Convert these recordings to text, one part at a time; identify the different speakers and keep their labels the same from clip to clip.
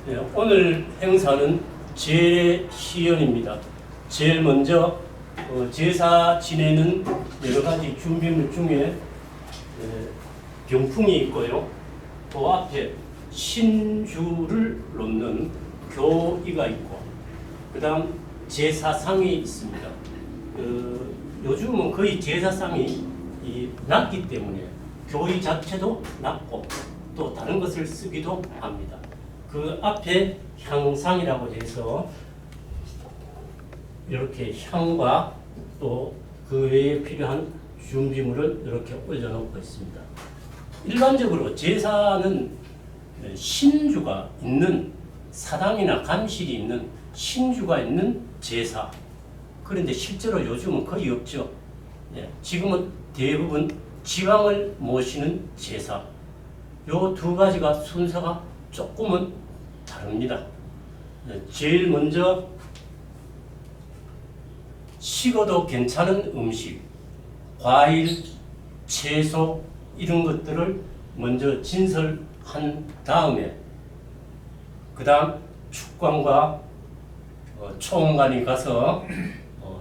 Speaker 1: 네, 오늘 행사는 제례시연입니다. 제일 먼저 제사 지내는 여러 가지 준비물 중에 병풍이 있고요. 그 앞에 신주를 놓는 교의가 있고, 그 다음 제사상이 있습니다. 요즘은 거의 제사상이 낮기 때문에 교의 자체도 낮고 또 다른 것을 쓰기도 합니다. 그 앞에 향상이라고 해서 이렇게 향과 또 그 외에 필요한 준비물을 이렇게 올려놓고 있습니다. 일반적으로 제사는 신주가 있는 사당이나 감실이 있는 신주가 있는 제사. 그런데 실제로 요즘은 거의 없죠. 지금은 대부분 지왕을 모시는 제사. 요 두 가지가 순서가 조금은 다릅니다. 제일 먼저 식어도 괜찮은 음식, 과일, 채소 이런 것들을 먼저 진설한 다음에 그 다음 축관과 초원관이 가서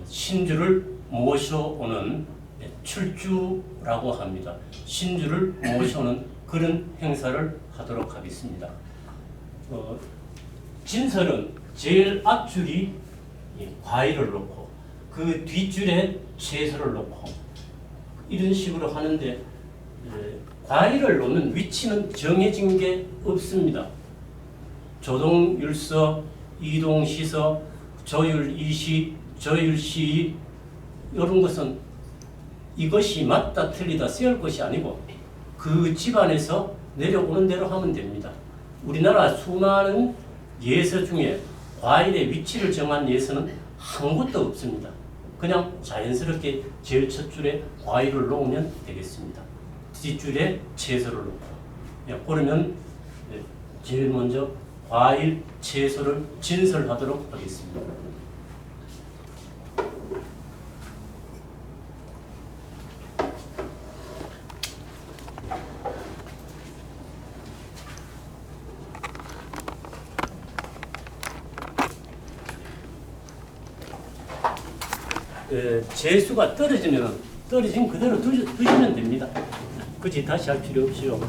Speaker 1: 신주를 모셔오는 출주라고 합니다. 신주를 모셔오는 그런 행사를 하도록 하겠습니다. 진설은 제일 앞줄이 과일을 놓고 그 뒷줄에 채소를 놓고 이런 식으로 하는데 과일을 놓는 위치는 정해진 게 없습니다. 조동율서, 이동시서, 조율이시, 조율시 이런 것은 이것이 맞다 틀리다 세울 것이 아니고 그 집안에서 내려오는 대로 하면 됩니다. 우리나라 수많은 예서 중에 과일의 위치를 정한 예서는 한 곳도 없습니다. 그냥 자연스럽게 제일 첫 줄에 과일을 놓으면 되겠습니다. 뒷줄에 채소를 놓고. 그러면 제일 먼저 과일, 채소를 진설하도록 하겠습니다. 재수가 떨어진 그대로 두시면 됩니다. 굳이 다시 할 필요 없이요.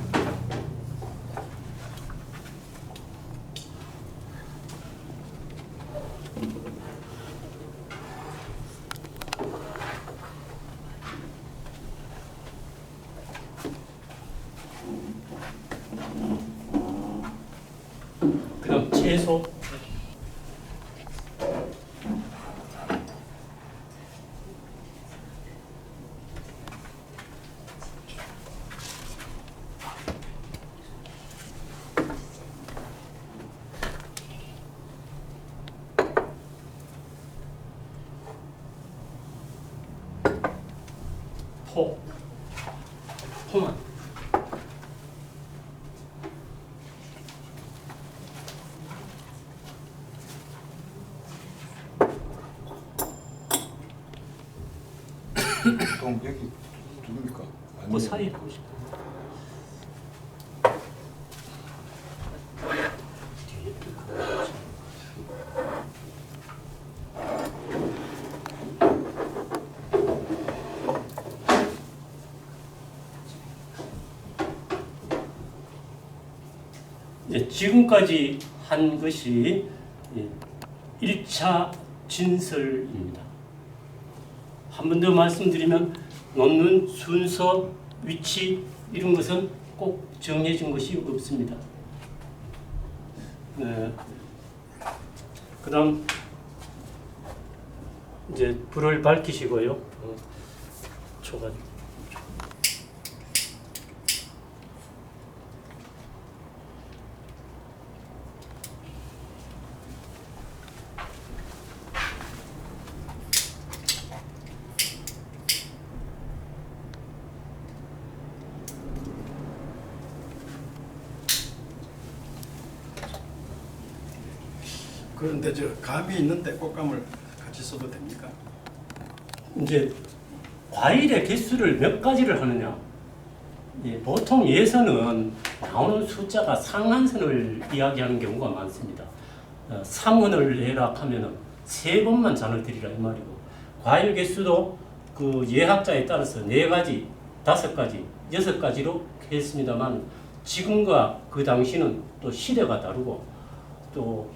Speaker 1: 그럼 채소 포만
Speaker 2: 보통 여기 누굽니까?
Speaker 1: 그 사이에 하고 싶어요. 지금까지 한 것이 1차 진설입니다. 한 번 더 말씀드리면 놓는 순서, 위치 이런 것은 꼭 정해진 것이 없습니다. 그 다음 이제 불을 밝히시고요. 초가
Speaker 3: 그런데 저 감이 있는데 꽃감을 같이 써도 됩니까?
Speaker 1: 이제 과일의 개수를 몇 가지를 하느냐 예, 보통 예선은 나오는 숫자가 상한선을 이야기하는 경우가 많습니다. 3원을 해라 하면은 3번만 잔을 드리라 이 말이고, 과일 개수도 그 예학자에 따라서 4가지, 5가지, 6가지로 했습니다만, 지금과 그 당시는 또 시대가 다르고, 또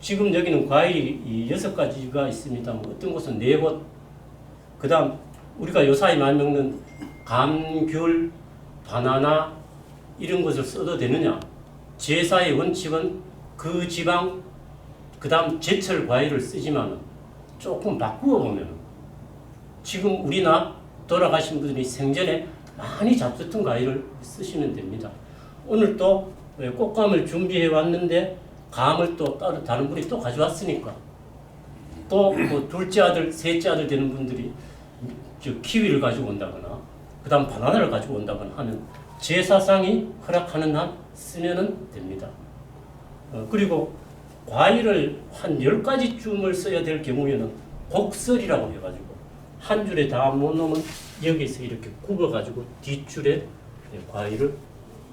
Speaker 1: 지금 여기는 과일이 이 6가지가 있습니다. 어떤 곳은 4곳, 그 다음 우리가 요사이 많이 먹는 감, 귤, 바나나 이런 것을 써도 되느냐? 제사의 원칙은 그 지방, 그 다음 제철 과일을 쓰지만 조금 바꾸어 보면 지금 우리나 돌아가신 분들이 생전에 많이 잡수던 과일을 쓰시면 됩니다. 오늘 또 꽃감을 준비해 왔는데 감을 또 따로 다른 분이 또 가져왔으니까, 또 뭐 둘째 아들, 셋째 아들 되는 분들이 키위를 가지고 온다거나 그 다음 바나나를 가지고 온다거나 하면 제사상이 허락하는 한 쓰면 됩니다. 그리고 과일을 한 10가지쯤을 써야 될 경우에는 곡설이라고 해가지고 한 줄에 다 못 넣으면 여기서 이렇게 굽어가지고 뒷줄에 과일을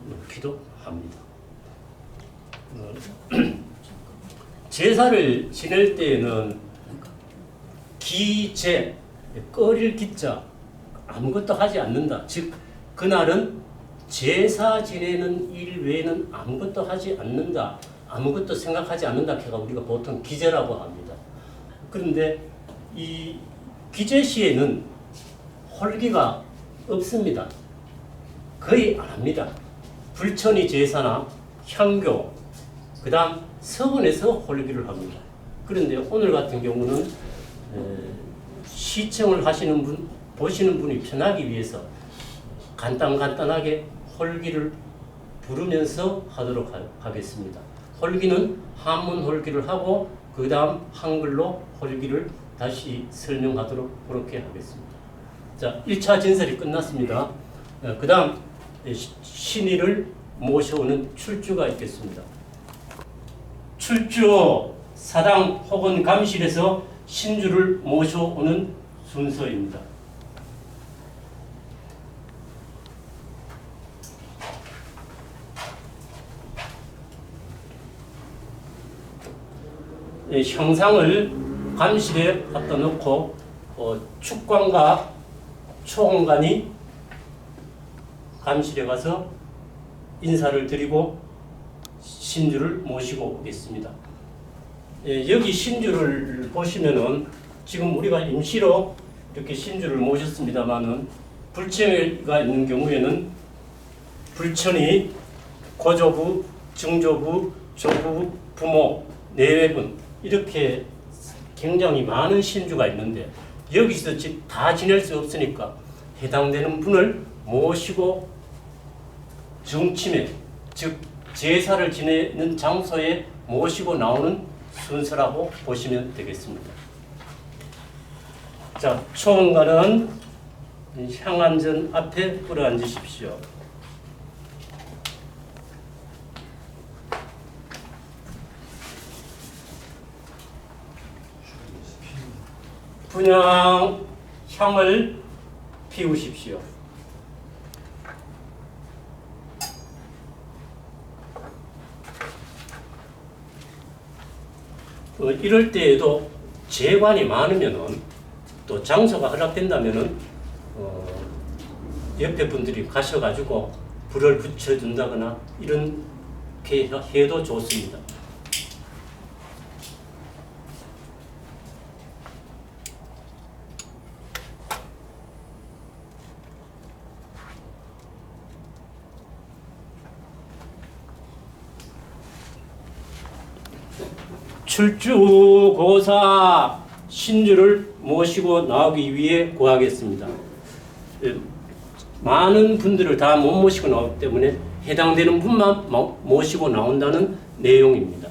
Speaker 1: 넣기도 합니다. 제사를 지낼 때에는 기제, 끓일 기자 아무것도 하지 않는다. 즉 그날은 제사 지내는 일 외에는 아무것도 하지 않는다. 아무것도 생각하지 않는다. 걔가 우리가 보통 기제라고 합니다. 그런데 이 기제 시에는 홀기가 없습니다. 거의 안 합니다. 불천이 제사나 향교, 그 다음 서원에서 홀기를 합니다. 그런데 오늘 같은 경우는 시청을 하시는 분, 보시는 분이 편하기 위해서 간단하게 홀기를 부르면서 하도록 하겠습니다. 홀기는 한문 홀기를 하고 그 다음 한글로 홀기를 다시 설명하도록 그렇게 하겠습니다. 자, 1차 진설이 끝났습니다. 그 다음 신의를 모셔오는 출주가 있겠습니다. 출주, 사당 혹은 감실에서 신주를 모셔오는 순서입니다. 형상을 감실에 갖다 놓고 축관과 초원관이 감실에 가서 인사를 드리고 신주를 모시고 오겠습니다. 여기 신주를 보시면은 지금 우리가 임시로 이렇게 신주를 모셨습니다만은 불천가 있는 경우에는 불천이 고조부, 증조부, 조부, 부모, 내외분 이렇게 굉장히 많은 신주가 있는데 여기서 다 지낼 수 없으니까 해당되는 분을 모시고 정침에, 즉 제사를 지내는 장소에 모시고 나오는 순서라고 보시면 되겠습니다. 자, 초원관은 향안전 앞에 끌어 앉으십시오. 분향 향을 피우십시오. 이럴 때에도 재관이 많으면은 또 장소가 허락된다면은 옆에 분들이 가셔가지고 불을 붙여준다거나 이렇게 해도 좋습니다. 출주고사 신주를 모시고 나오기 위해 구하겠습니다. 많은 분들을 다 못 모시고 나오기 때문에 해당되는 분만 모시고 나온다는 내용입니다.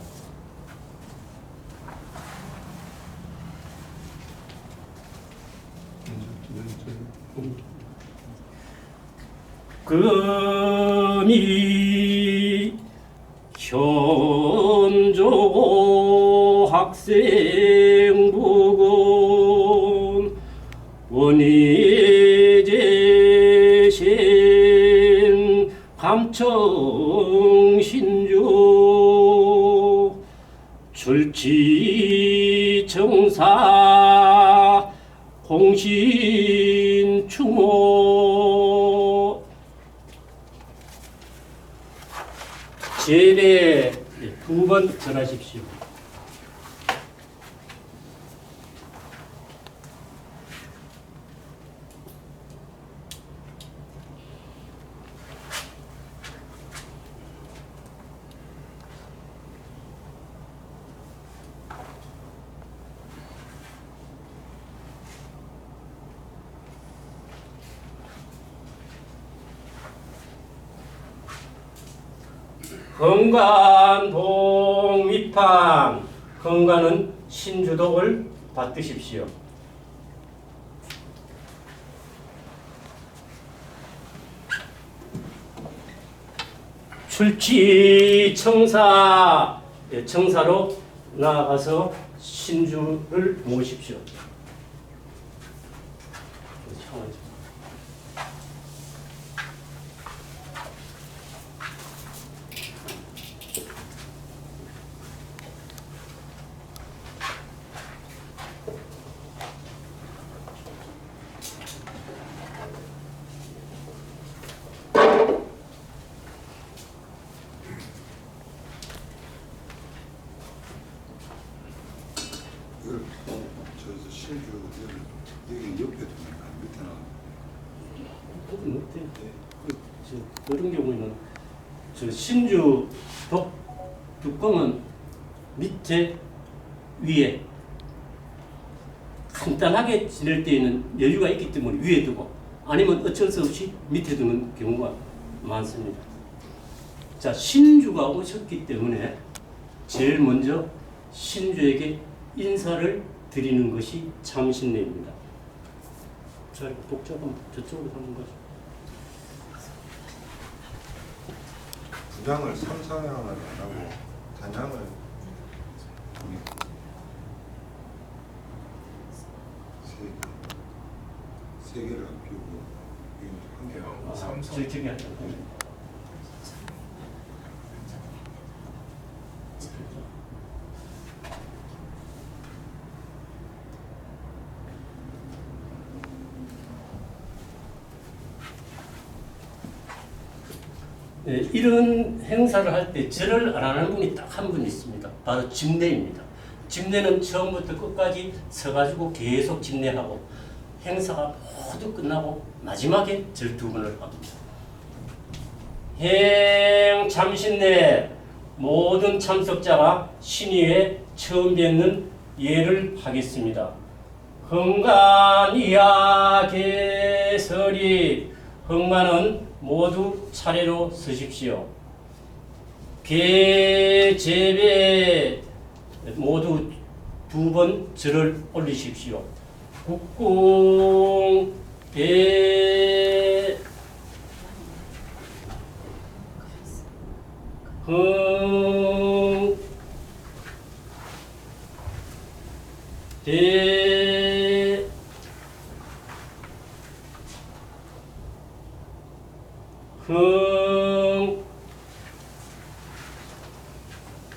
Speaker 1: 금이 현조고 학생부군 원의제시 정신주 출치정사 공신충호 제례 2번 전하십시오. 건관 동미판 건관은 신주독을 받드십시오. 출치 청사 청사로 나아가서 신주를 모십시오.
Speaker 2: 이걸 저 신주 여기 옆에 두니까 밑에 나.
Speaker 1: 어때? 그런 경우에는 저 신주 독 뚜껑은 밑에 위에 간단하게 지낼 때에는 여유가 있기 때문에 위에 두고 아니면 어쩔 수 없이 밑에 두는 경우가 많습니다. 자, 신주가 오셨기 때문에 제일 먼저 신주에게 인사를 드리는 것이 참신례입니다. 자, 독자가 저쪽으로 하는 거죠.
Speaker 2: 부장을 삼상향을 안 하고 단양을 세 개를 비우고 한 개가
Speaker 1: 저기 하죠. 네, 이런 행사를 할 때 절을 안 하는 분이 딱 한 분 있습니다. 바로 집례입니다. 집례는 처음부터 끝까지 서가지고 계속 집례하고 행사가 모두 끝나고 마지막에 절 2번을 합니다. 행 참신례 모든 참석자가 신의에 처음 뵙는 예를 하겠습니다. 흥간이야 개설이 흥간은 모두 차례로 서십시오. 계제배 모두 2번 절을 올리십시오. 국궁 배 흥 대 흥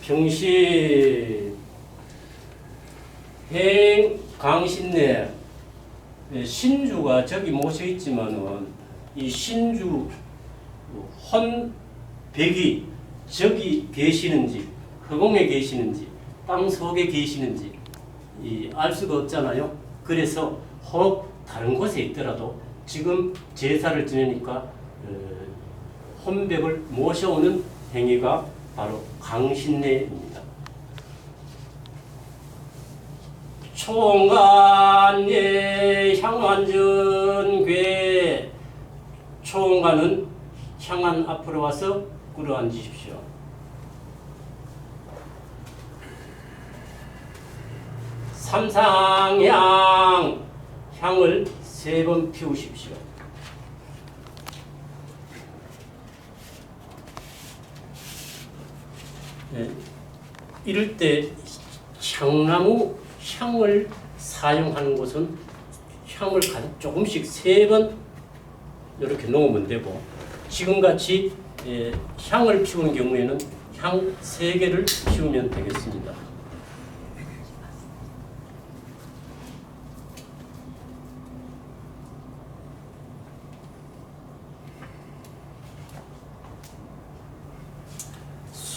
Speaker 1: 평시 행 강신례 신주가 저기 모셔 있지만은 이 신주 헌백이 저기 계시는지 허공에 계시는지 땅 속에 계시는지 알 수가 없잖아요. 그래서 혹 다른 곳에 있더라도 지금 제사를 지내니까 헌백을 모셔오는 행위가 바로 강신례입니다. 총간예 향완전괴 총간은 향안 앞으로 와서 꿇어앉으십시오. 삼상향 향을 3번 피우십시오. 네, 이럴 때 향나무 향을 사용하는 곳은 향을 조금씩 3번 이렇게 놓으면 되고 지금같이 향을 피우는 경우에는 향 3개를 피우면 되겠습니다.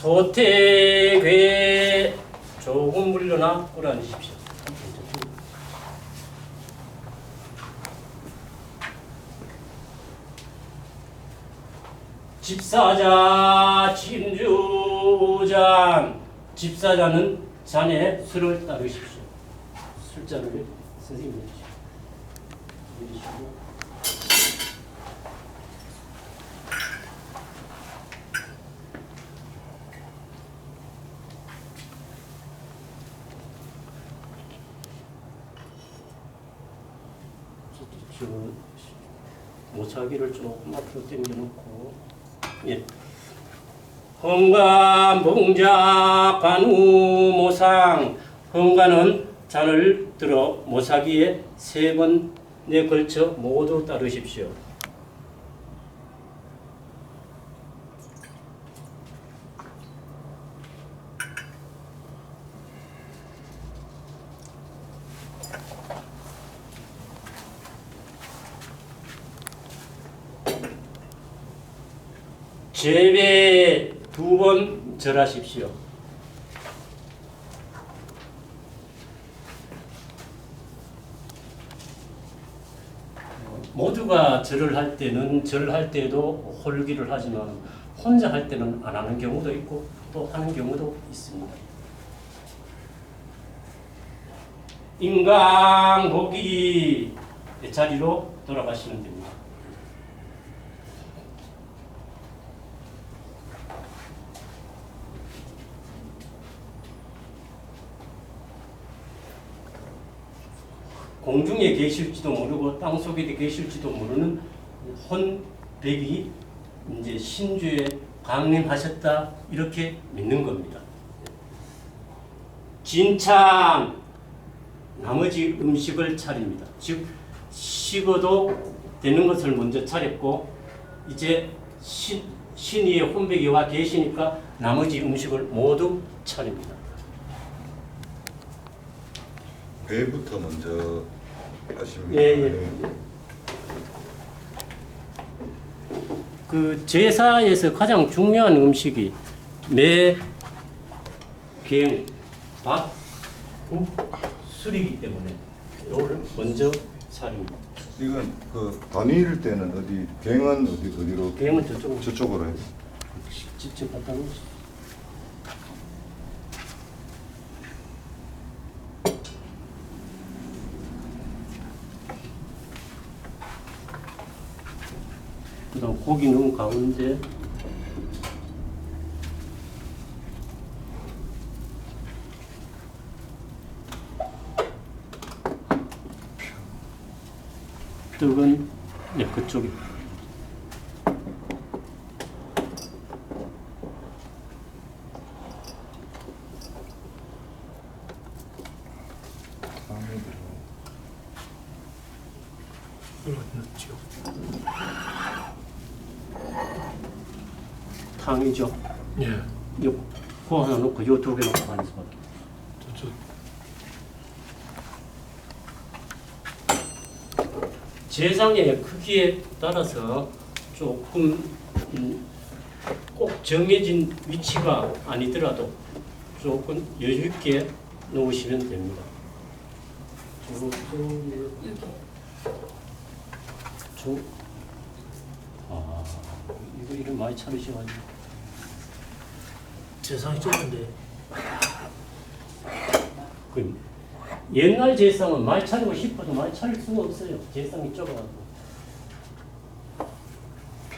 Speaker 1: 소태괴 조금 물러나 끌어앉으십시오. 집사자 진주잔. 집사자는 잔에 술을 따르십시오. 술잔을 선생님 내주십시오. 내리시고. 모차기를 조금 앞으로 당겨놓고, 예. 헌관 봉자 관우 모상. 헌관은 잔을 들어 모사기에 3번에 걸쳐 모두 따르십시오. 제배 2번 절하십시오. 모두가 절을 할 때는 절할 때도 홀기를 하지만 혼자 할 때는 안 하는 경우도 있고 또 하는 경우도 있습니다. 인강복이 자리로 돌아가시면 됩니다. 공중에 계실지도 모르고 땅속에 계실지도 모르는 혼백이 이제 신주에 강림하셨다 이렇게 믿는 겁니다. 진참 나머지 음식을 차립니다. 즉 식어도 되는 것을 먼저 차렸고 이제 신위의 혼백이 와 계시니까 나머지 음식을 모두 차립니다.
Speaker 2: 배부터 먼저 하시면
Speaker 1: 예. 그 제사에서 가장 중요한 음식이 매, 갱, 밥, 국, 술이기 때문에 이거를 먼저 차립니다.
Speaker 2: 이건 그 단위일 때는 어디 갱은 어디로?
Speaker 1: 갱은
Speaker 2: 저쪽으로 해요.
Speaker 1: 직접 갖다 놓으시죠. 그다음 고기는 가운데, 떡은 그쪽에. 탕이죠.
Speaker 4: 예.
Speaker 1: 코 하나 놓고 요 2개 놓고 가는 수밖에. 제상의 크기에 따라서 조금 꼭 정해진 위치가 아니더라도 조금 여유 있게 놓으시면 됩니다. 이거 이름 많이 차리셔가지고.
Speaker 4: 세상이 좁은데.
Speaker 1: 그 옛날 제상은 많이 차리고 싶어도 많이 차릴 수가 없어요. 제상이 좁아가지고.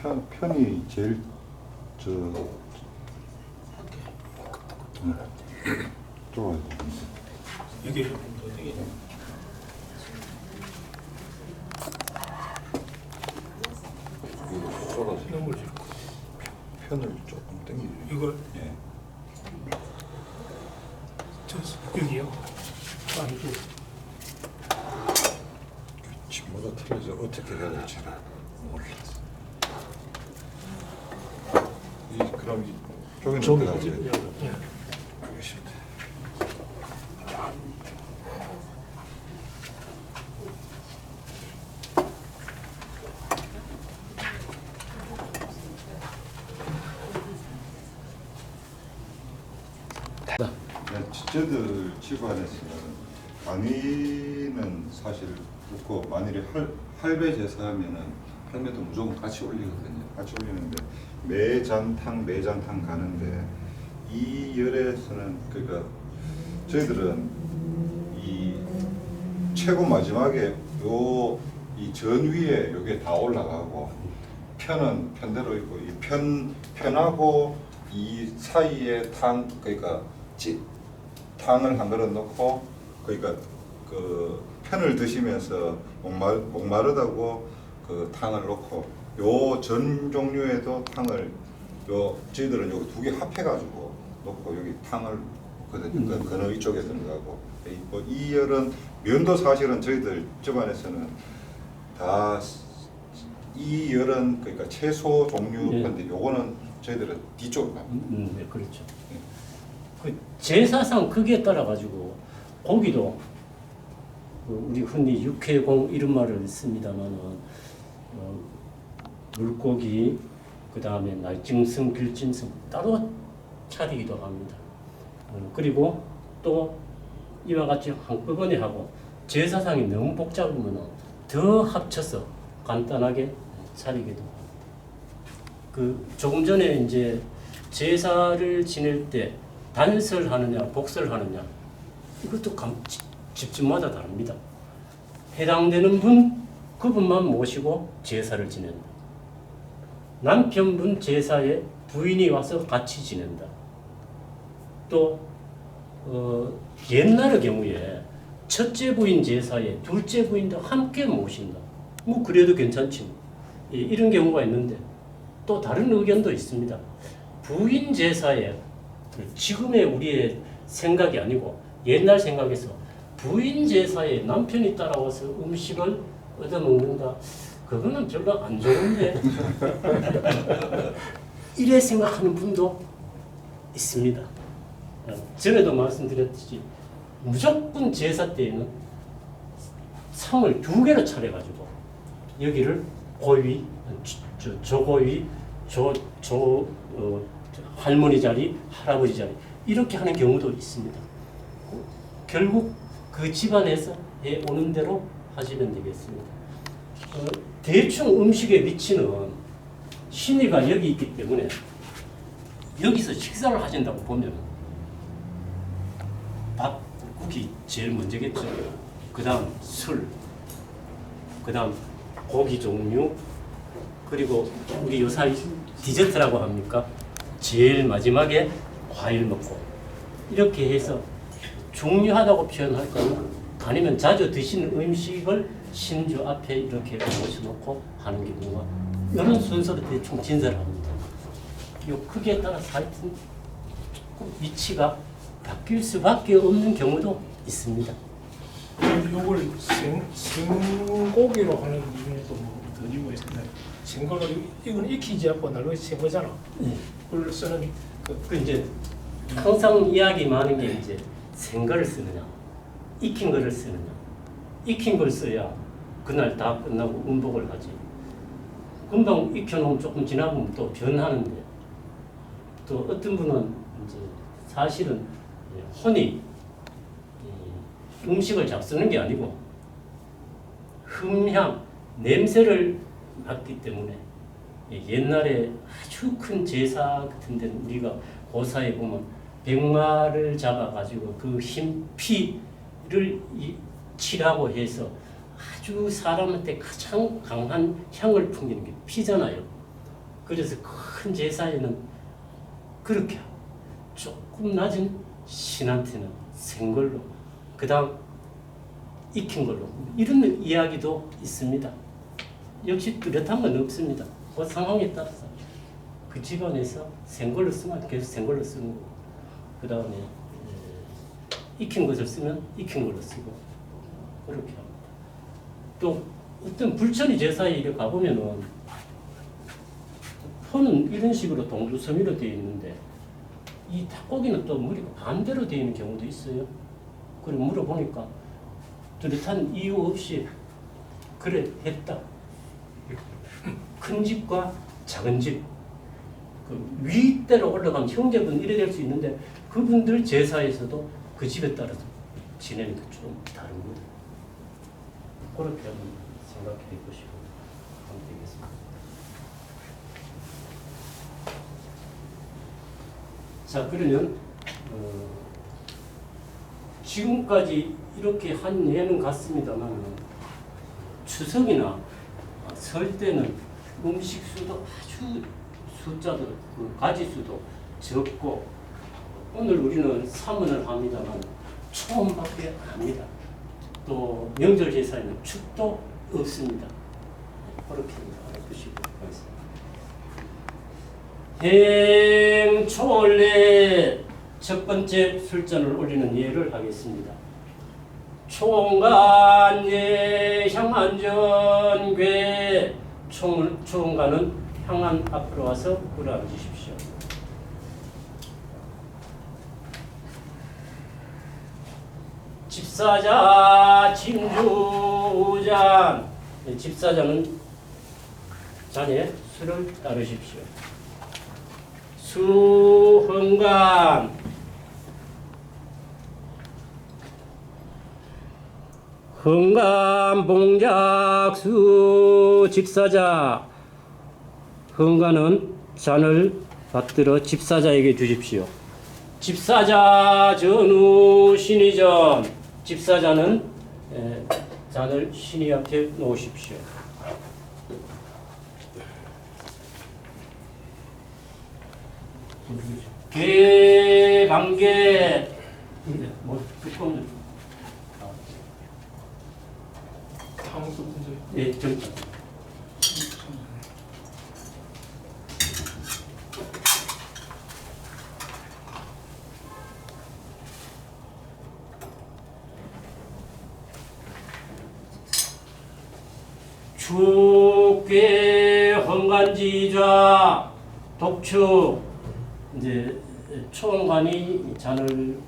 Speaker 2: 편이 제일 좁아요.
Speaker 4: 이게 어떻게? 너무
Speaker 2: 편을 조금 당기죠.
Speaker 4: 이걸
Speaker 2: 예.
Speaker 4: 저 여기요. 아니죠.
Speaker 2: 지마다 틀려서 어떻게 해야 될지를 몰라서. 그럼 조금
Speaker 4: 저기
Speaker 2: 들어가지.
Speaker 4: 예.
Speaker 2: 알겠습니다. 저들 집안에서는 관이는 사실 없고 만일에 할배 제사하면은 할매도 무조건 같이 올리거든요. 같이 올리는데 매잔탕 가는데 이 열에서는 그러니까 저희들은 이 최고 마지막에 요 이 전 위에 요게 다 올라가고 편은 편대로 있고 이 편하고 이 사이에 탕 그러니까 탕을 한 그릇 넣고 그러니까 그 편을 드시면서 목마르다고 그 탕을 넣고 요 전 종류에도 탕을 요 저희들은 여기 두 개 합해가지고 넣고 여기 탕을 거든요. 그는 이쪽에 들어가고 이 열은 면도 사실은 저희들 집안에서는 다 이 열은 그러니까 채소 종류
Speaker 1: 네.
Speaker 2: 건데 요거는 저희들은 뒤쪽으로 갑니다.
Speaker 1: 네, 그렇죠. 그 제사상 크기에 따라 가지고 고기도 우리 흔히 육회공 이런 말을 씁니다만은 물고기 그 다음에 날짐승, 빌짐승 따로 차리기도 합니다. 그리고 또 이와 같이 한꺼번에 하고 제사상이 너무 복잡하면 더 합쳐서 간단하게 차리기도 합니다. 그 조금 전에 이제 제사를 지낼 때 단설하느냐 복설하느냐 이것도 집집마다 다릅니다. 해당되는 분 그분만 모시고 제사를 지낸다. 남편분 제사에 부인이 와서 같이 지낸다. 또 옛날의 경우에 첫째 부인 제사에 둘째 부인도 함께 모신다. 뭐 그래도 괜찮지. 이런 경우가 있는데 또 다른 의견도 있습니다. 부인 제사에 지금의 우리의 생각이 아니고 옛날 생각에서 부인 제사에 남편이 따라와서 음식을 얻어먹는다. 그거는 별로 안 좋은데 이래 생각하는 분도 있습니다. 전에도 말씀드렸듯이 무조건 제사 때에는 상을 두 개로 차려가지고 여기를 고위, 조고위, 할머니 자리, 할아버지 자리 이렇게 하는 경우도 있습니다. 결국 그 집안에서 해 오는 대로 하시면 되겠습니다. 대충 음식의 위치는 신의가 여기 있기 때문에 여기서 식사를 하신다고 보면 밥, 국이 제일 먼저겠죠. 그 다음 술, 그 다음 고기 종류, 그리고 우리 요사이 디저트라고 합니까? 제일 마지막에 과일 먹고 이렇게 해서 중요하다고 표현할까요? 아니면 자주 드시는 음식을 신주 앞에 이렇게 모셔놓고 하는 경우가 이런 순서로 대충 진설을 합니다. 이 크기에 따라서 하여튼 조금 위치가 바뀔 수밖에 없는 경우도 있습니다.
Speaker 4: 요걸 생고기로 하는 이유도 뭐더 이유가 있습니다. 생고기로 이건 익히지 않고 날로 생거잖아. 그걸 쓰는
Speaker 1: 그 이제 항상 이야기 많은 게 이제 생거를 쓰느냐, 익힌 거를 쓰느냐. 익힌 걸 써야 그날 다 끝나고 운복을 하지. 금방 익혀놓으면 조금 지나면 또 변하는데 또 어떤 분은 이제 사실은 혼이 음식을 잡수는 게 아니고 흠향, 냄새를 맡기 때문에 옛날에 아주 큰 제사 같은 데는 우리가 고사에 보면 백마를 잡아가지고 그 흰 피를 칠하고 해서 아주 사람한테 가장 강한 향을 풍기는 게 피잖아요. 그래서 큰 제사에는 그렇게 하고 조금 낮은 신한테는 생걸로 그 다음 익힌 걸로 이런 이야기도 있습니다. 역시 뚜렷한 건 없습니다. 그 상황에 따라서 그 집안에서 생걸로 쓰면 계속 생걸로 쓰는 거고 그 다음에 익힌 것을 쓰면 익힌 걸로 쓰고 그렇게 합니다. 또 어떤 불천이 제사에 이렇게 가보면은 소는 이런 식으로 동두서미로 되어 있는데 이 닭고기는 또 머리가 반대로 되어 있는 경우도 있어요. 그리고 물어보니까 뚜렷한 이유 없이 그래 했다. 큰 집과 작은 집, 그 윗대로 올라가면 형제분 이래 될 수 있는데 그분들 제사에서도 그 집에 따라서 지내는 게 좀 다른 거예요. 그렇게 한번 생각해 보시고 하면 되겠습니다. 자, 그러면 지금까지 이렇게 한 예는 같습니다만 추석이나 설 때는 음식 수도 아주 숫자도 그 가지 수도 적고 오늘 우리는 3원을 합니다만 초음밖에 안 합니다. 또 명절 제사에는 축도 없습니다. 그렇게 알아두시고 하겠습니다. 행초올래 첫 번째 술잔을 올리는 예를 하겠습니다. 총간예 향안전괴 총간은 향안 앞으로 와서 끌어앉으십시오. 집사자 진주잔 집사자는 잔에 술을 따르십시오. 수흥간 흥간봉작수 집사자 흥간은 잔을 받들어 집사자에게 주십시오. 집사자 전후 신의전 집사자는 잔을 신의 앞에 놓으십시오. 개방계 뭐 두꺼운
Speaker 4: 아무것도 문제.
Speaker 1: 예, 좀 축괴 헌간지좌 독축 이제 초원관이 잔을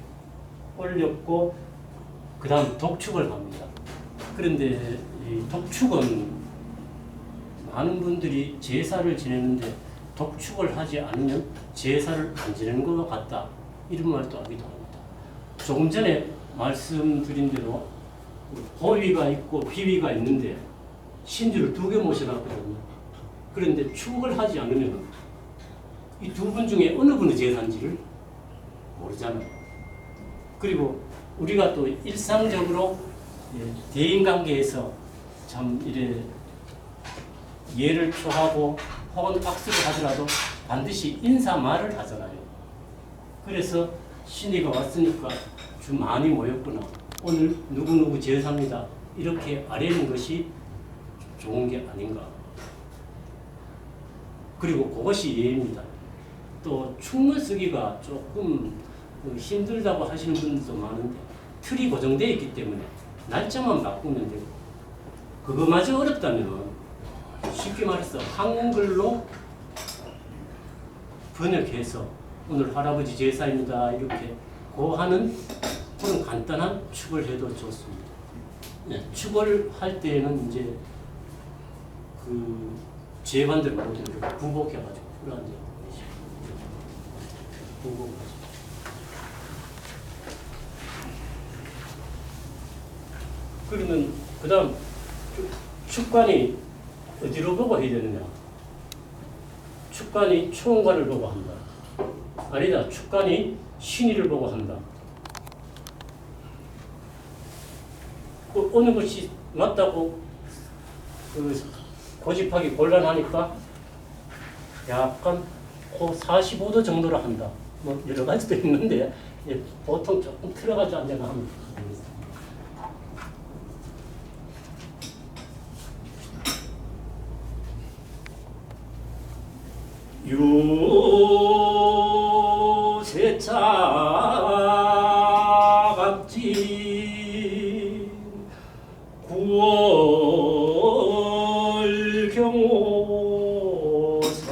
Speaker 1: 올렸고 그 다음 독축을 합니다. 그런데 이 독축은 많은 분들이 제사를 지내는데 독축을 하지 않으면 제사를 안 지내는 것 같다 이런 말도 하기도 합니다. 조금 전에 말씀드린 대로 호위가 있고 비위가 있는데 신주를 2개 모셔놨거든요. 그런데 축을 하지 않으면 이 두 분 중에 어느 분의 제사인지를 모르잖아요. 그리고 우리가 또 일상적으로 대인관계에서 참 이래 예를 표하고 혹은 악수를 하더라도 반드시 인사말을 하잖아요. 그래서 신이가 왔으니까 주 많이 모였구나. 오늘 누구누구 제사입니다. 이렇게 아뢰는 것이 좋은 게 아닌가. 그리고 그것이 예입니다. 또 춤을 쓰기가 조금 힘들다고 하시는 분들도 많은데 틀이 고정되어 있기 때문에 날짜만 바꾸면 되고 그거마저 어렵다면 쉽게 말해서 한글로 번역해서 오늘 할아버지 제사입니다 이렇게 하는 그런 간단한 축을 해도 좋습니다. 네, 축을 할 때는 이제 그 제관들 모두 이렇게 부복해가지고 불안해요. 부복하죠. 그러면 그 다음 축관이 어디로 보고 해야 되느냐? 축관이 초원관을 보고 한다. 아니다. 축관이 신의를 보고 한다. 그 어느 것이 맞다고 고집하기 곤란하니까 약간 45도 정도로 한다. 뭐 여러 가지도 있는데 보통 조금 틀어가지 않냐고 하면 되겠습니다. 유세차갑진 9월 경호사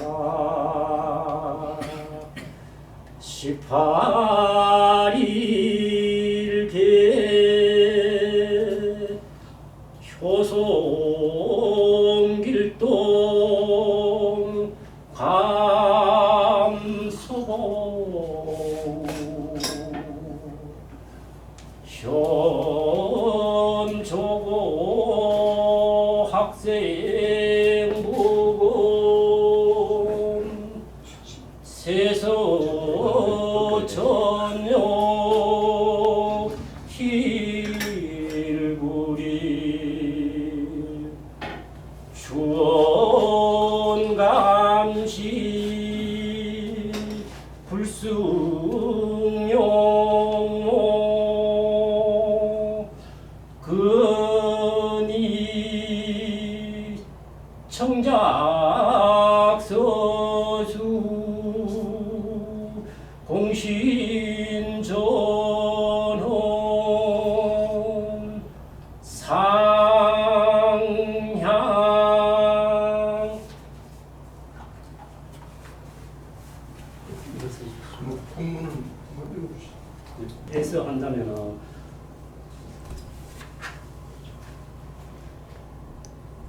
Speaker 1: 해서 한다면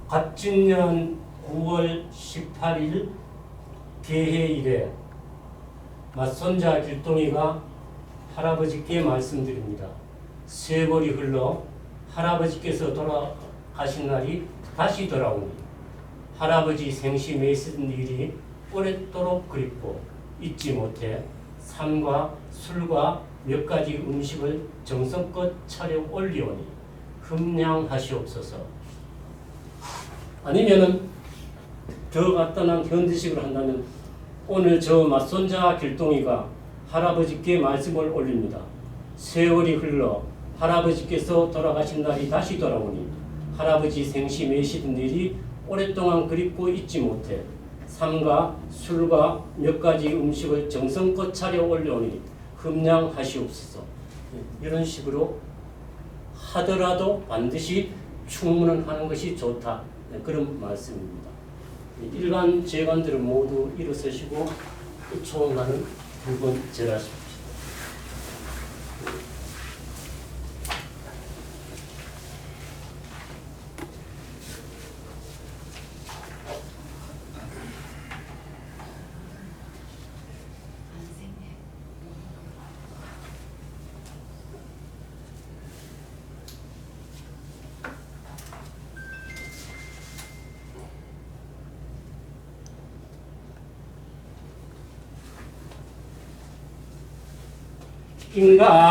Speaker 1: 갑진년 9월 18일 개해일에 맞손자 길동이가 할아버지께 말씀드립니다. 세월이 흘러 할아버지께서 돌아가신 날이 다시 돌아오니 할아버지 생시 매신 일이 오랫도록 그립고 잊지 못해 삶과 술과 몇 가지 음식을 정성껏 차려 올리오니 흠량하시옵소서. 아니면은 더 간단한 현대식으로 한다면 오늘 저 맞손자 길동이가 할아버지께 말씀을 올립니다. 세월이 흘러 할아버지께서 돌아가신 날이 다시 돌아오니 할아버지 생시 매시던 일이 오랫동안 그립고 잊지 못해 삶과 술과 몇 가지 음식을 정성껏 차려 올려오니 흠량하시옵소서. 이런 식으로 하더라도 반드시 충문을 하는 것이 좋다. 그런 말씀입니다. 일간 재관들은 모두 일어서시고 초음하는 두 번 절하십시오.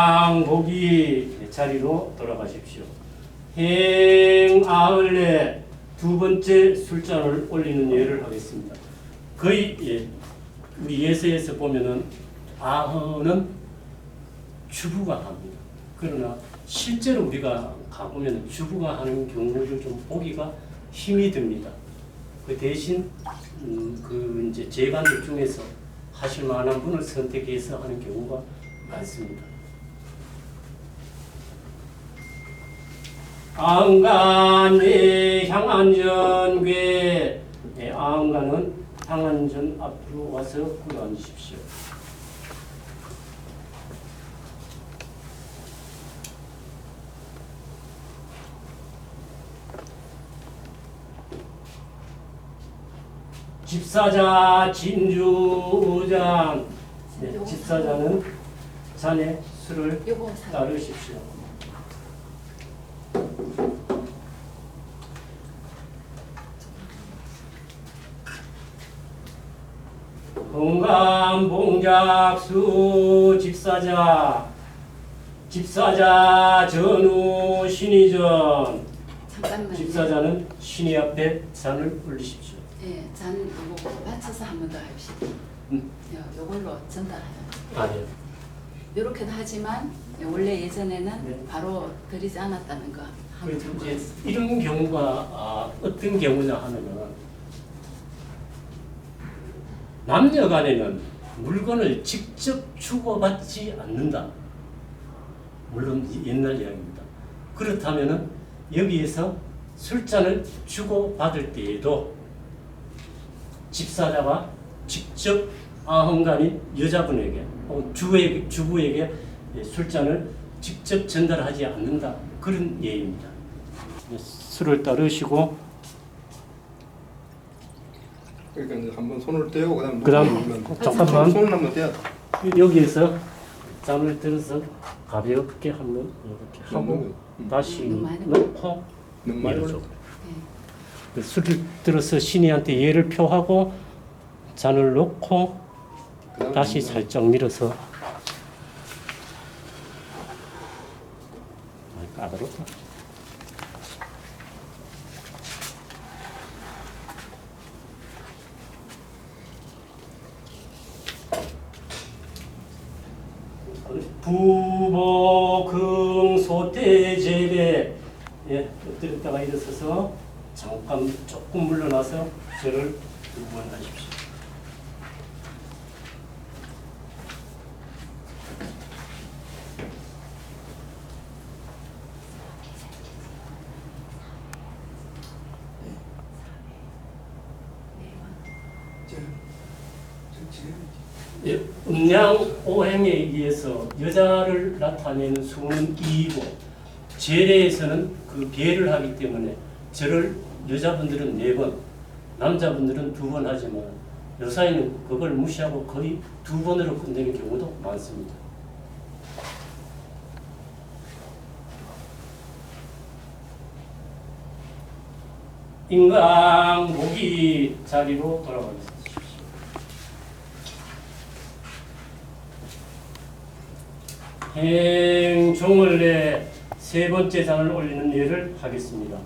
Speaker 1: 인강보기 자리로 돌아가십시오. 행아을에 두 번째 술잔을 올리는 예를 하겠습니다. 거의 우리 예서에서 보면은 아흔은 주부가 합니다. 그러나 실제로 우리가 가보면 주부가 하는 경우를 좀 보기가 힘이 듭니다. 그 대신 그 이제 재관들 중에서 하실 만한 분을 선택해서 하는 경우가 많습니다. 아흥간에 향안전괴, 아흥간은 향안전 앞으로 와서 끌어앉으십시오. 집사자 진주장, 집사자는 잔에 술을 따르십시오. 건강봉작수 집사자 전후 신의전.
Speaker 5: 잠깐만요.
Speaker 1: 집사자는 신의 앞에 잔을 올리십시오.
Speaker 5: 예, 잔 요거 맞춰서 한 번 더 합시다. 요걸로 전달해요.
Speaker 1: 아니요.
Speaker 5: 요렇게도 하지만 원래 예전에는
Speaker 1: 네.
Speaker 5: 바로 드리지 않았다는 거 한번
Speaker 1: 그래서 이제
Speaker 5: 참고했습니다.
Speaker 1: 이런 경우가 어떤 경우냐 하면은 남녀 간에는 물건을 직접 주고받지 않는다. 물론 옛날 이야기입니다. 그렇다면은 여기에서 술잔을 주고받을 때에도 집사자가 직접 아흥간인 여자분에게 혹은 주부에게 술잔을 직접 전달하지 않는다. 그런 예입니다. 술을 따르시고
Speaker 3: 그러니까 이제 한번 손을 떼고 그다음
Speaker 1: 그다음 잠깐만
Speaker 3: 손을 한번 떼야 돼.
Speaker 1: 여기에서 잠을 들어서 가볍게 한번 이렇게 하고 다시
Speaker 5: 너무 많이
Speaker 1: 넣고
Speaker 3: 너무 많이
Speaker 1: 밀어줘.
Speaker 5: 예.
Speaker 1: 그 술을 들어서 신이한테 예를 표하고 잔을 놓고
Speaker 3: 그다음
Speaker 1: 다시 살짝 밀어서 까다롭다. 부보금소태제배 엎드렸다가 일어서서 잠깐 조금 물러나서 절을 두 번 하십시오. 음양 오행에 의해서 여자를 나타내는 수는 2이고 제례에서는 그 배를 하기 때문에 절을 여자분들은 4번, 남자분들은 2번 하지만 요사이는 그걸 무시하고 거의 2번으로 끝내는 경우도 많습니다. 인강 모기 자리로 돌아가겠습니다. 행종을 내 3번째 잔을 올리는 예를 하겠습니다.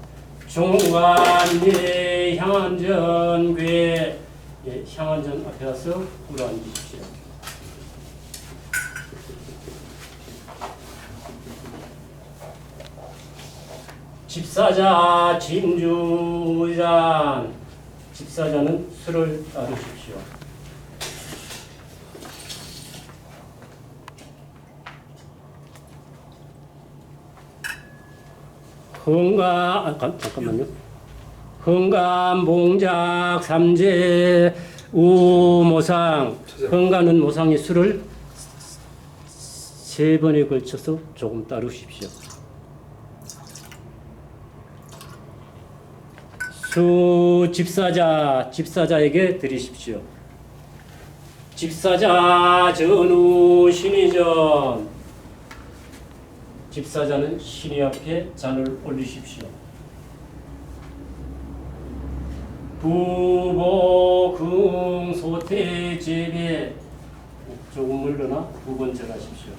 Speaker 1: 종관예 향안전 괴 향안전 앞에 가서 꿇어 앉으십시오. 집사자 진주잔 집사자는 술을 따르십시오. 잠깐만요. 흥감 봉작 삼재 우모상 흥가는 모상의 술을 3번에 걸쳐서 조금 따르십시오. 수 집사자에게 드리십시오. 집사자 전후 신의전 집사자는 신의 앞에 잔을 올리십시오. 부보 긍소태 제배 조금 물러나 2번 절하십시오.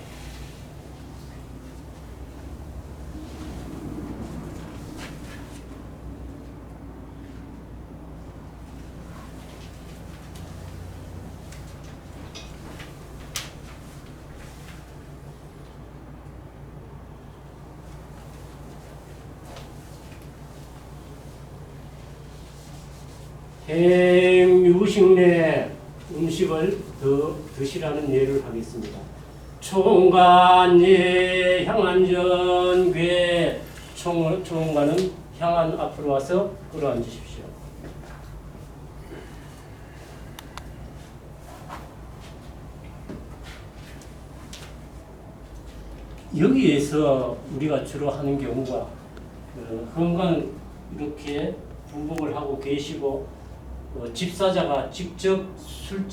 Speaker 1: 행유식내 음식을 더 드시라는 예를 하겠습니다. 총관예 향안전 괴 총관은 향안 앞으로 와서 끌어앉으십시오. 여기에서 우리가 주로 하는 경우가 건강 이렇게 분복을 하고 계시고 집사자가 직접 술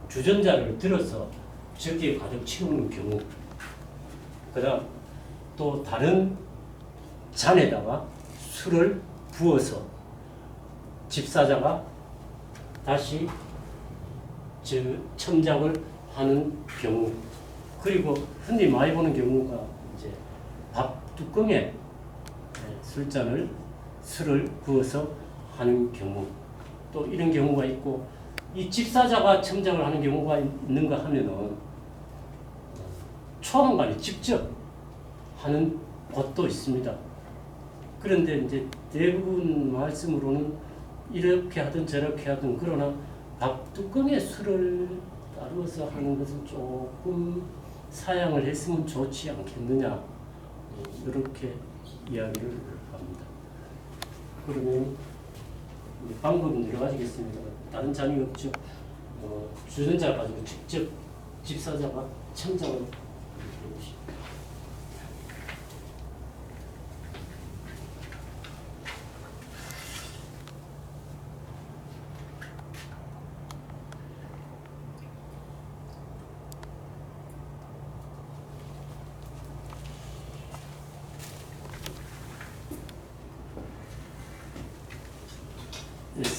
Speaker 1: 주전자를 들어서 저기에 가득 채우는 경우, 그다음 또 다른 잔에다가 술을 부어서 집사자가 다시 첨작을 하는 경우, 그리고 흔히 많이 보는 경우가 이제 밥 뚜껑에 술을 부어서 하는 경우, 또 이런 경우가 있고, 이 집사자가 첨작을 하는 경우가 있는가 하면은 초원관이 직접 하는 곳도 있습니다. 그런데 이제 대부분 말씀으로는 이렇게 하든 저렇게 하든, 그러나 밥 뚜껑에 술을 따르어서 하는 것은 조금 사양을 했으면 좋지 않겠느냐, 이렇게 이야기를 합니다. 그러면 방법은 여러 가지겠습니다. 다른 잔이 없죠. 주전자 가지고 직접 집사자가 첨작을 해봅시다.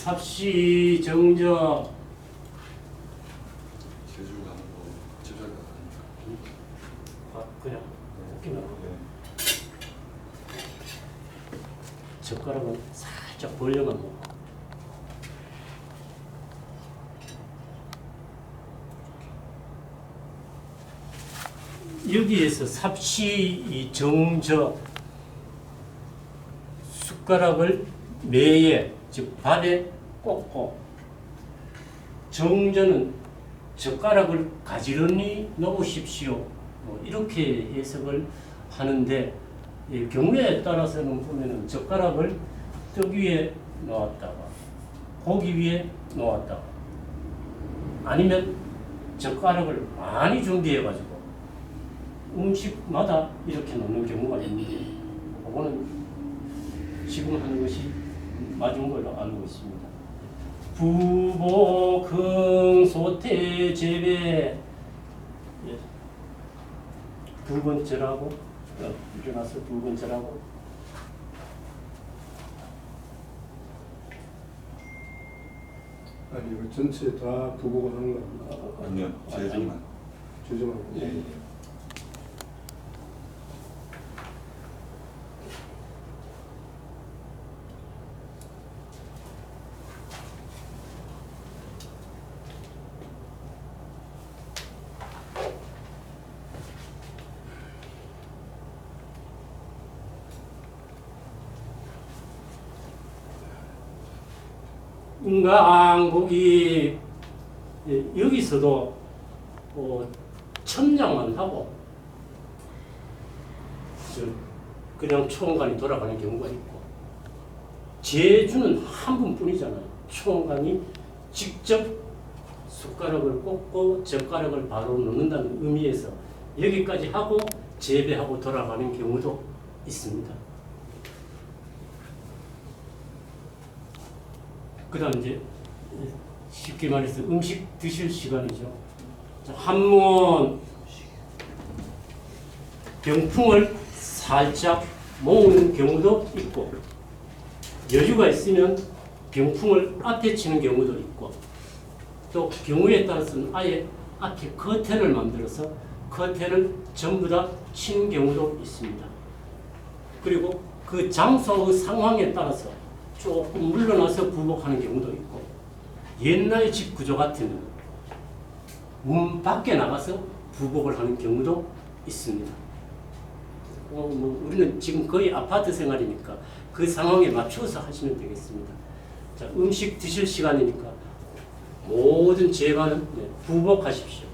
Speaker 1: 삽시 정적
Speaker 3: 제주 가는 거 제주에 가는
Speaker 1: 그냥 웃기나 젓가락은 살짝 벌려만 먹고, 여기에서 삽시 정적 숟가락을 매에 즉 발에 꽂고, 정전은 젓가락을 가지런히 놓으십시오, 이렇게 해석을 하는데, 경우에 따라서는 보면은 젓가락을 떡 위에 놓았다가 고기 위에 놓았다가, 아니면 젓가락을 많이 준비해가지고 음식마다 이렇게 놓는 경우가 있는데 그거는 지금 하는 것이 맞은 걸로 알고 있습니다. 부복 흥소태 재배 예. 두 번째라고 일어나서 두 번째라고
Speaker 3: 아니 이거 전체 다 부복을 하는 거 아닙니까?
Speaker 2: 아니요, 제주만.
Speaker 3: 죄송합니다.
Speaker 2: 예.
Speaker 1: 인강복이 여기서도 첨량만 하고 그냥 초원관이 돌아가는 경우가 있고 제주는 한 분뿐이잖아요. 초원관이 직접 숟가락을 꽂고 젓가락을 바로 넣는다는 의미에서 여기까지 하고 재배하고 돌아가는 경우도 있습니다. 그 다음 이제 쉽게 말해서 음식 드실 시간이죠. 한번 병풍을 살짝 모으는 경우도 있고 여유가 있으면 병풍을 앞에 치는 경우도 있고 또 경우에 따라서는 아예 앞에 커튼을 만들어서 커튼을 전부 다 치는 경우도 있습니다. 그리고 그 장소의 상황에 따라서 조금 물러나서 부복하는 경우도 있고 옛날 집 구조 같으면 문 밖에 나가서 부복을 하는 경우도 있습니다. 우리는 지금 거의 아파트 생활이니까 그 상황에 맞춰서 하시면 되겠습니다. 자, 음식 드실 시간이니까 모든 재반은 부복하십시오.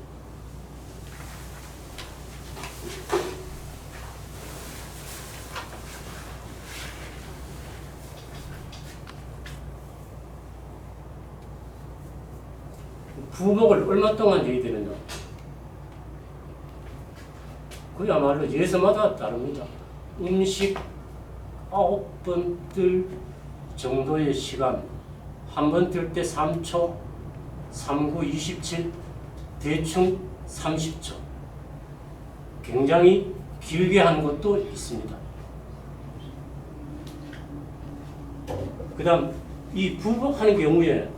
Speaker 1: 부복을 얼마 동안 해야 되느냐? 그야말로 예서마다 다릅니다. 음식 9번 뜰 정도의 시간, 한 번 뜰 때 3초, 3, 9, 27, 대충 30초. 굉장히 길게 하는 것도 있습니다. 그 다음 이 부복하는 경우에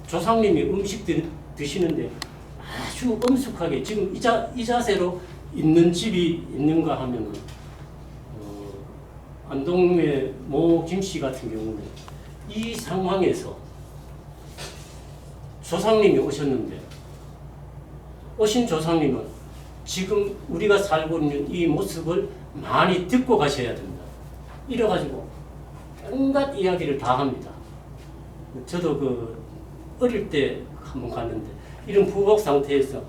Speaker 1: 조상님이 음식 드시는데 아주 엄숙하게 지금 이 자세로 있는 집이 있는가 하면 안동의 모 김씨 같은 경우는 이 상황에서 조상님이 오셨는데 오신 조상님은 지금 우리가 살고 있는 이 모습을 많이 듣고 가셔야 된다. 이래가지고 온갖 이야기를 다 합니다. 저도 어릴 때 한번 갔는데 이런 부복 상태에서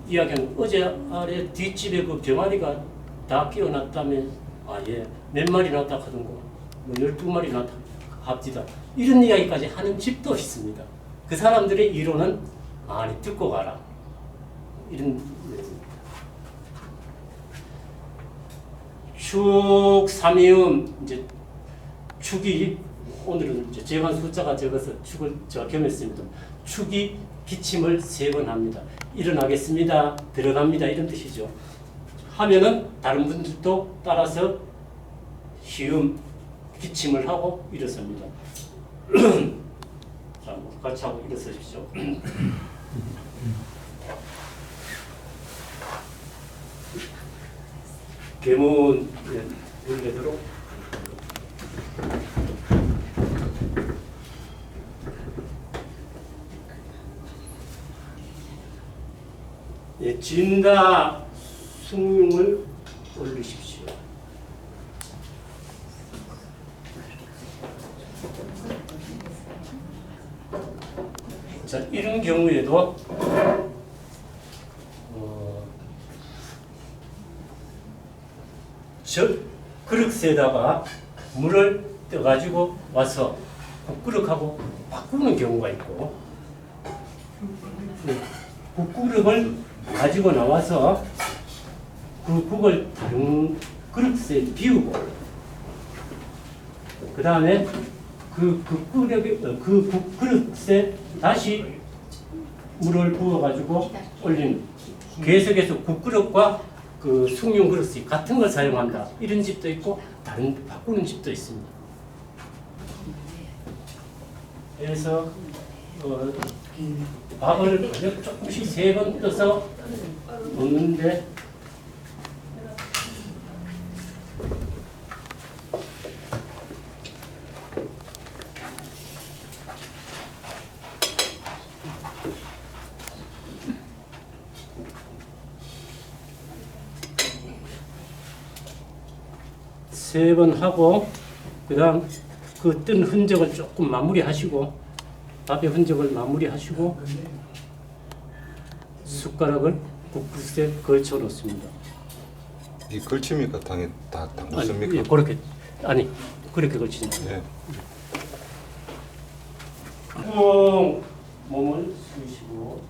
Speaker 1: 이야기하는 어제 아래 뒷집에 그 병아리가 다 끼어났다며 예, 몇 마리 낳았다 하던고 12마리 낳았다 합디다 이런 이야기까지 하는 집도 있습니다. 그 사람들의 이론은 많이 듣고 가라 이런 축 삼이음 이제 축이 오늘은 이제 재반 숫자가 적어서 축을 제가 겸했습니다. 축이 기침을 3번 합니다. 일어나겠습니다. 들어갑니다. 이런 뜻이죠. 하면은 다른 분들도 따라서 시음 기침을 하고 일어섭니다. 자, 같이 하고 일어서십시오. 계문 문제대로 진다 숭늉을 올리십시오. 자, 이런 경우에도 그릇에다가 물을 떠가지고 와서 그릇하고 바꾸는 경우가 있고 국그릇을 가지고 나와서 그 국을 다른 그릇에 비우고 그 다음에 그 국그릇에 다시 물을 부어가지고 올리는, 계속해서 국그릇과 그 숭늉 그릇이 같은 걸 사용한다 이런 집도 있고 다른 바꾸는 집도 있습니다. 그래서 밥을 조금씩 3번 떠서 먹는데 세 번 하고 그다음 그 뜬 흔적을 조금 마무리하시고 밥의 흔적을 마무리하시고 숟가락을 국그릇에 걸쳐 놓습니다.
Speaker 2: 이 걸칩니까? 당에 다
Speaker 1: 아니,
Speaker 2: 담그습니까?
Speaker 1: 예, 그렇게 아니 그렇게 걸친다.
Speaker 2: 네.
Speaker 1: 꾹 몸을 숙이시고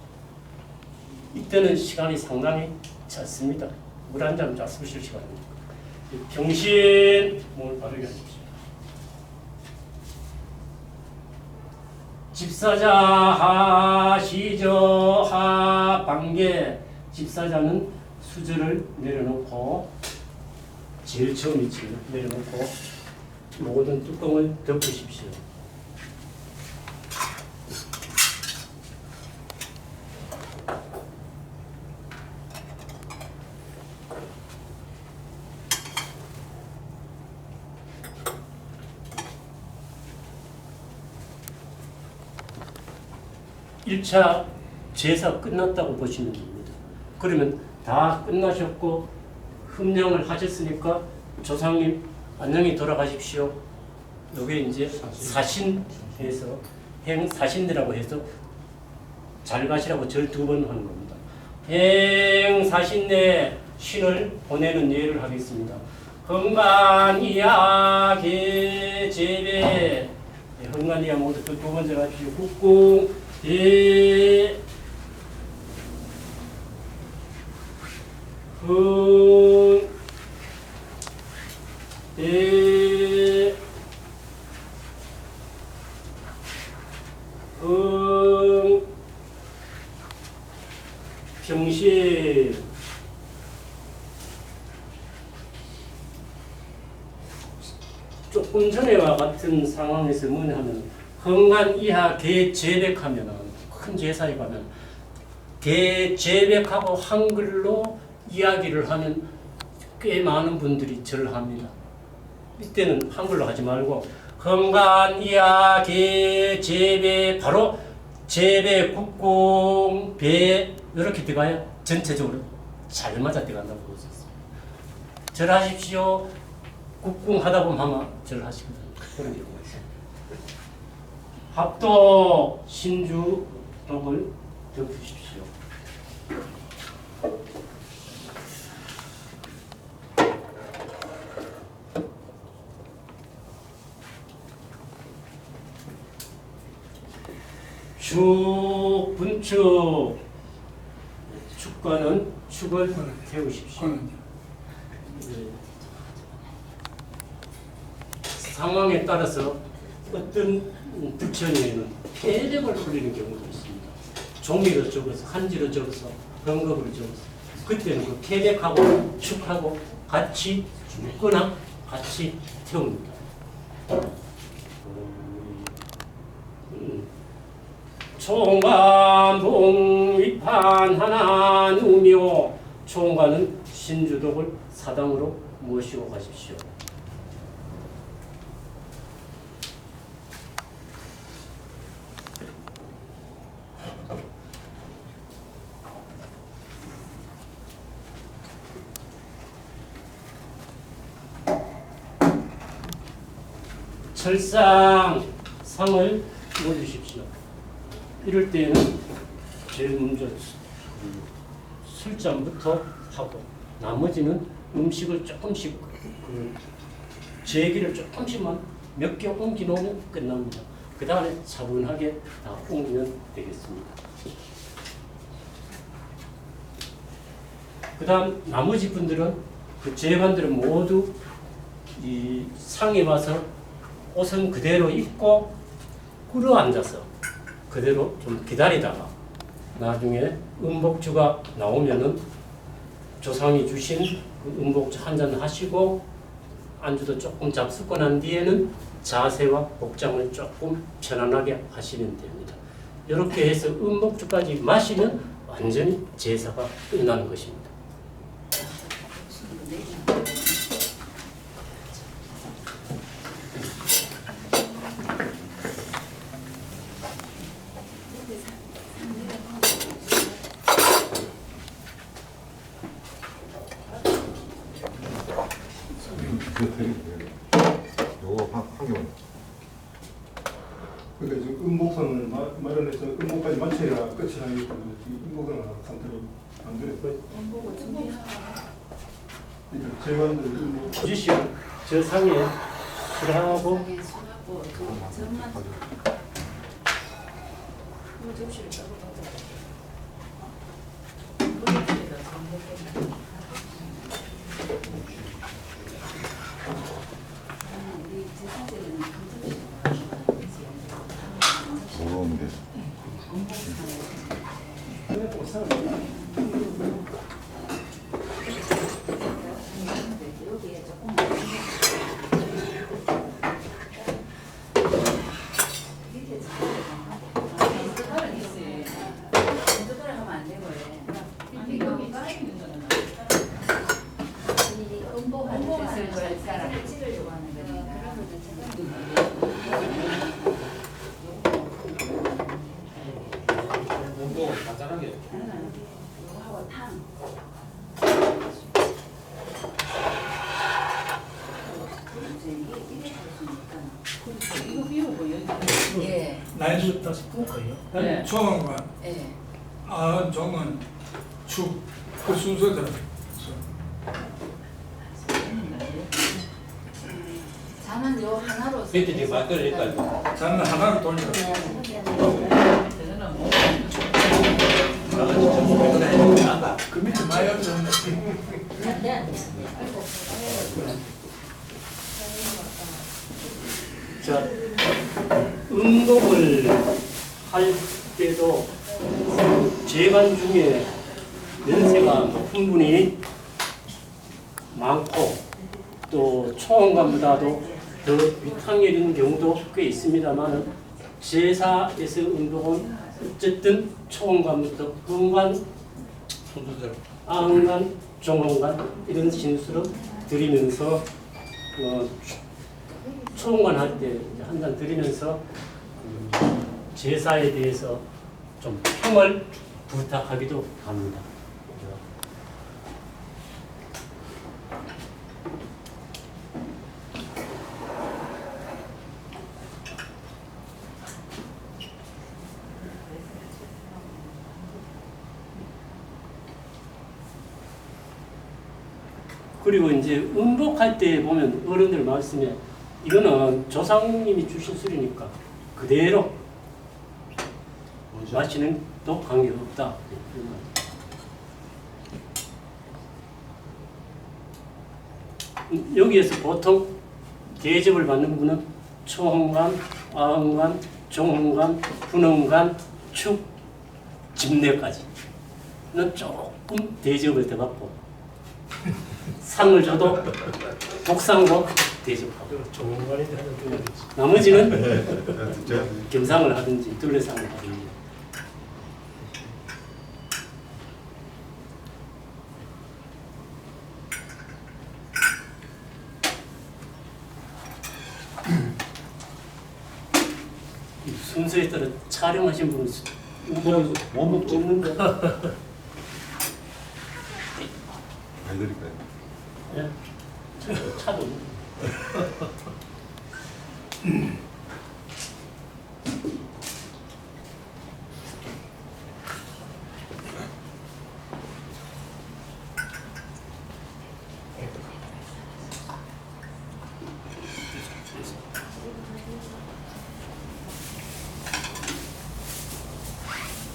Speaker 1: 이때는 시간이 상당히 짧습니다. 물 한 잔 잡수실 시간입니다. 평신 몸을 바르게 하십시오. 집사자 하시저 하반계, 집사자는 수저를 내려놓고 제일 처음 위치를 내려놓고 모든 뚜껑을 덮으십시오. 일차 제사 끝났다고 보시면 됩니다. 그러면 다 끝나셨고 흠령을 하셨으니까 조상님 안녕히 돌아가십시오. 이게 이제 사신해서 행사신이라고 해서 잘 가시라고 절 2번 하는 겁니다. 행사신내 신을 보내는 예를 하겠습니다. 흥간이야 계제배, 흥간이야 모두 그 2번째 하십시오. 국궁 대 흥 대 흥 평시 조금 전에와 같은 상황에서 뭐냐 하면 흥간 이하 개제백하면 큰 제사에 가면 개제백하고 한글로 이야기를 하면 꽤 많은 분들이 절을 합니다. 이때는 한글로 하지 말고 흥간 이하 개제백, 바로 제백 국궁 배 이렇게 들어가야 전체적으로 잘 맞아 들어간다고 볼 수 있습니다. 절하십시오. 국궁 하다 보면 아마 절하시거든요. 그런 경우가 있어요. 합도 신주독을 덮으십시오. 축 분축, 축과는 축을 태우십시오. 네. 상황에 따라서 어떤 부처님은 폐력을 흘리는 경우도 있습니다. 종이로 적어서, 한지로 적어서, 번겁으로 적어서. 그때는 그 폐력하고 축하고 같이 죽거나 같이 태웁니다. 총관 봉위판 하나 누며, 총관은 신주독을 사당으로 모시고 가십시오. 철상 상을 넣어주십시오. 이럴 때는 제일 먼저 술잔부터 하고 나머지는 음식을 조금씩 제기를 조금씩만 몇 개 옮겨 놓으면 끝납니다. 그 다음에 차분하게 다 옮기면 되겠습니다. 그다음 나머지 분들은 그 제관들은 모두 이 상에 와서 옷은 그대로 입고 꿇어 앉아서 그대로 좀 기다리다가 나중에 음복주가 나오면은 조상이 주신 그 음복주 한 잔 하시고 안주도 조금 잡수고 난 뒤에는 자세와 복장을 조금 편안하게 하시면 됩니다. 이렇게 해서 음복주까지 마시면 완전히 제사가 끝나는 것입니다.
Speaker 2: 요거 한 개만.
Speaker 3: 그러니까 지금 음복선을 마련해서 음복까지 마쳐야 끝이 나기 때문에 지금 음복선을 상태로 만들었고
Speaker 5: 원복을 준비하고
Speaker 3: 그러니까 제관들 음복
Speaker 1: 주시오. 저 상에 술하고
Speaker 5: 자기 술하고 정만 그 접시를 따로 우리 제사제는
Speaker 2: 무거운데.
Speaker 5: 여기에 조금 밑에 젓가락 있어요. 젓가락 하면 안 되고 밑에 여기 이 음복하는 뜻을 젓가락 찍으려고 하는 거니까.
Speaker 6: 운동을 간단하게.
Speaker 5: 요거하고 탕. 이거 비우고 여기. 예.
Speaker 4: 날도 다시 볶아요.
Speaker 5: 네.
Speaker 7: 총은
Speaker 5: 예.
Speaker 7: 종은 축, 그 순서대로.
Speaker 5: 자는 요 하나로.
Speaker 6: 밑에 지금 막걸리까지.
Speaker 7: 저는 하나를 돌려. 그 밑에 많이 없는
Speaker 1: 자, 음복을 할 때도 제관 중에 연세가 높은 분이 많고 또 초원관보다도 더 위탁률인 경우도 꽤 있습니다만 제사에서 음복은 어쨌든 초원관부터 후원관, 아흥관, 종원관 이런 신수로 드리면서 초원관 할 때 한 잔 드리면서 제사에 대해서 좀 평을 부탁하기도 합니다. 그리고 이제 음복할 때 보면 어른들 말씀에 이거는 조상님이 주신 술이니까 그대로 마시는 도 관계없다. 여기에서 보통 대접을 받는 분은 초홍관, 아흥관, 종홍관, 분홍관, 축, 집례까지는 조금 대접을 더 받고 상을 줘도 복상으로 대접하고
Speaker 4: 종관인데 하나 좀
Speaker 1: 나머지는
Speaker 2: 진짜?
Speaker 1: 겸상을 하든지 둘레상을 하든지. 순서에 따라 촬영하신 분은
Speaker 2: 뭐 먹지?
Speaker 1: 없는데.
Speaker 2: 해드릴까요?
Speaker 1: 예? 차도 없는데.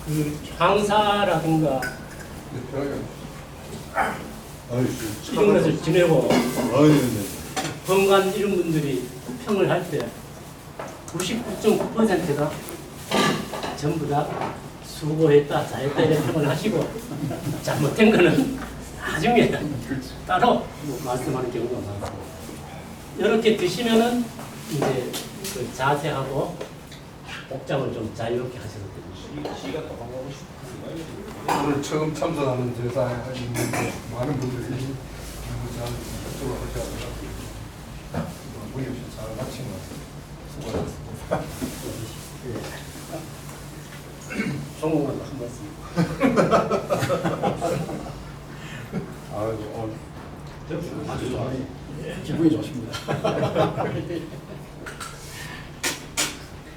Speaker 1: 그 황사라든가
Speaker 3: 편하게
Speaker 2: 아유,
Speaker 1: 이런 것을 지내고
Speaker 2: 아유, 네.
Speaker 1: 건강 이런 분들이 평을 할 때 99.9%가 전부 다 수고했다, 잘했다 이런 평을 하시고 잘못된 거는 나중에 따로 말씀하는 경우가 많고 이렇게 드시면은 이제 그 자세하고 복장을 좀 자유롭게 하셔도 됩니다.
Speaker 6: 시가 도망가고 싶어.
Speaker 3: 오늘 처음 참석하는 제사에 있는데 많은 분들이 너무 잘 협조를 하셔서 무리 없이 잘 마친 것 같습니다. 수고하셨습니다.
Speaker 1: 성공한 한 말씀.
Speaker 3: 아이고 오늘
Speaker 1: 아주 좋아요.
Speaker 3: 기분이 좋습니다.